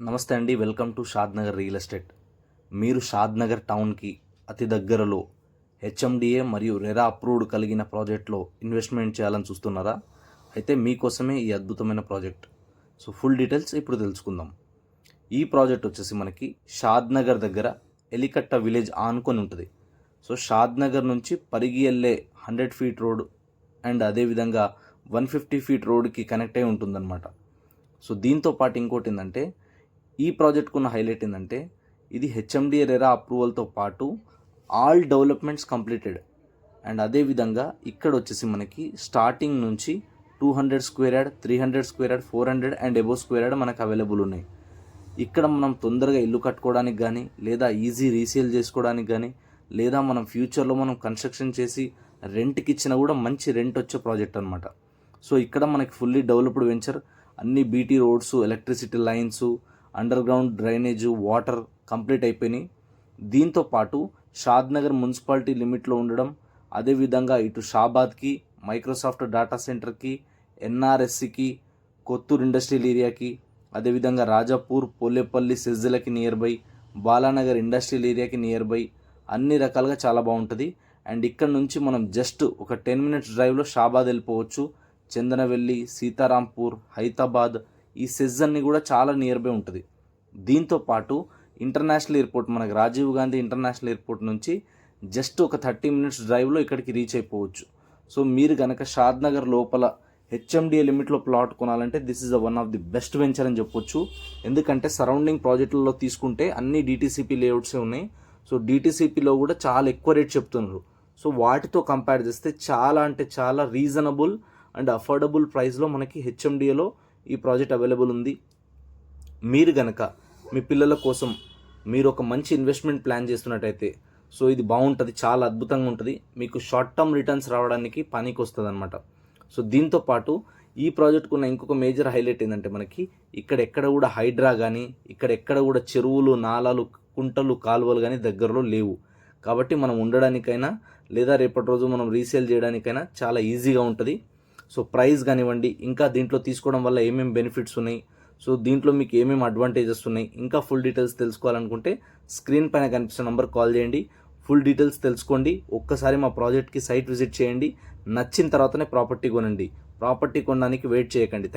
నమస్తే అండి. Welcome to Shadnagar real estate. మీరు షాద్నగర్ టౌన్కి అతి దగ్గరలో హెచ్ఎండిఏ మరియు రెరా అప్రూవ్డ్ కలిగిన ప్రాజెక్ట్లో ఇన్వెస్ట్మెంట్ చేయాలని చూస్తున్నారా? అయితే మీకోసమే ఈ అద్భుతమైన ప్రాజెక్ట్. సో ఫుల్ డీటెయిల్స్ ఇప్పుడు తెలుసుకుందాం. ఈ ప్రాజెక్ట్ వచ్చేసి మనకి షాద్నగర్ దగ్గర ఎలికట్ట విలేజ్ ఆనుకొని ఉంటుంది. సో షాద్నగర్ నుంచి పరిగి వెళ్ళే 100 ఫీట్ రోడ్ అండ్ అదేవిధంగా 150 ఫీట్ రోడ్కి కనెక్ట్ అయి ఉంటుందన్నమాట. సో దీంతో పాటు ఇంకోటి ఏంటంటే, ఈ ప్రాజెక్ట్కున్న హైలైట్ ఏంటంటే, ఇది హెచ్ఎండిఏ రెరా అప్రూవల్తో పాటు ఆల్ డెవలప్మెంట్స్ కంప్లీటెడ్. అండ్ అదేవిధంగా ఇక్కడ వచ్చేసి మనకి స్టార్టింగ్ నుంచి 200 square yard, 300 square yard, 400 and above square yard మనకు అవైలబుల్ ఉన్నాయి. ఇక్కడ మనం తొందరగా ఇల్లు కట్టుకోవడానికి కానీ, లేదా ఈజీ రీసేల్ చేసుకోవడానికి కానీ, లేదా మనం ఫ్యూచర్లో మనం కన్స్ట్రక్షన్ చేసి రెంట్కి ఇచ్చినా కూడా మంచి రెంట్ వచ్చే ప్రాజెక్ట్ అనమాట. సో ఇక్కడ మనకి ఫుల్లీ డెవలప్డ్ వెంచర్, అన్ని BT roads, electricity lines, under ground drainage, water complete అయిపోయినాయి. దీంతో పాటు షాద్నగర్ మున్సిపాలిటీ లిమిట్లో ఉండడం, అదేవిధంగా ఇటు షాబాద్కి, మైక్రోసాఫ్ట్ డేటా సెంటర్కి, ఎన్ఆర్ఎస్సికి, కొత్తూరు ఇండస్ట్రియల్ ఏరియాకి, అదేవిధంగా రాజాపూర్, పోలేపల్లి, సెజ్జలకి నియర్ బై, బాలానగర్ ఇండస్ట్రియల్ ఏరియాకి నియర్ బై, అన్ని రకాలుగా చాలా బాగుంటుంది. అండ్ ఇక్కడ నుంచి మనం జస్ట్ ఒక 10 మినిట్స్ డ్రైవ్లో షాబాద్ వెళ్ళిపోవచ్చు. చందనవెల్లి, సీతారాంపూర్, హైదరాబాద్, ఈ సెజ్ అన్ని కూడా చాలా నియర్ బై ఉంటుంది. దీంతో పాటు ఇంటర్నేషనల్ ఎయిర్పోర్ట్, మనకు రాజీవ్ గాంధీ ఇంటర్నేషనల్ ఎయిర్పోర్ట్ నుంచి జస్ట్ ఒక 30 మినిట్స్ డ్రైవ్లో ఇక్కడికి రీచ్ అయిపోవచ్చు. సో మీరు కనుక షాద్నగర్ లోపల హెచ్ఎండిఏ లిమిట్లో ప్లాట్ కొనాలంటే this is one of the best venture అని చెప్పొచ్చు. ఎందుకంటే సరౌండింగ్ ప్రాజెక్టులలో తీసుకుంటే అన్ని డిటీసీపీ లేఅవుట్సే ఉన్నాయి. సో డిటీసీపీలో కూడా చాలా ఎక్కువ రేట్ చెప్తున్నారు. సో వాటితో కంపేర్ చేస్తే చాలా అంటే చాలా రీజనబుల్ అండ్ అఫోర్డబుల్ ప్రైస్లో మనకి హెచ్ఎండిఏలో ఈ ప్రాజెక్ట్ అవైలబుల్ ఉంది. మీరు కనుక మీ పిల్లల కోసం మీరు ఒక మంచి ఇన్వెస్ట్మెంట్ ప్లాన్ చేస్తున్నట్టయితే సో ఇది బాగుంటుంది, చాలా అద్భుతంగా ఉంటుంది. మీకు షార్ట్ టర్మ్ రిటర్న్స్ రావడానికి పనికి వస్తుంది అనమాట. సో దీంతో పాటు ఈ ప్రాజెక్ట్కు ఉన్న ఇంకొక మేజర్ హైలైట్ ఏంటంటే, మనకి ఇక్కడెక్కడ కూడా హైడ్రా కానీ, ఇక్కడెక్కడ కూడా చెరువులు, నాలాలు, కుంటలు, కాలువలు కానీ దగ్గరలో లేవు. కాబట్టి మనం ఉండడానికైనా లేదా రేపటి రోజు మనం రీసేల్ చేయడానికైనా చాలా ఈజీగా ఉంటుంది. సో ప్రైస్ కానివ్వండి, ఇంకా దీంట్లో తీసుకోవడం వల్ల ఏమేమి బెనిఫిట్స్ ఉన్నాయి, సో దీంట్లో మీకు ఏమేమి అడ్వాంటేజెస్ ఉన్నాయి, ఇంకా ఫుల్ డీటెయిల్స్ తెలుసుకోవాలనుకుంటే స్క్రీన్ పైన కనిపిస్తున్న నెంబర్ కాల్ చేయండి. ఫుల్ డీటెయిల్స్ తెలుసుకోండి. ఒక్కసారి మా ప్రాజెక్ట్కి సైట్ విజిట్ చేయండి. నచ్చిన తర్వాతనే ప్రాపర్టీ కొనండి. ప్రాపర్టీ కొనడానికి వెయిట్ చేయకండి.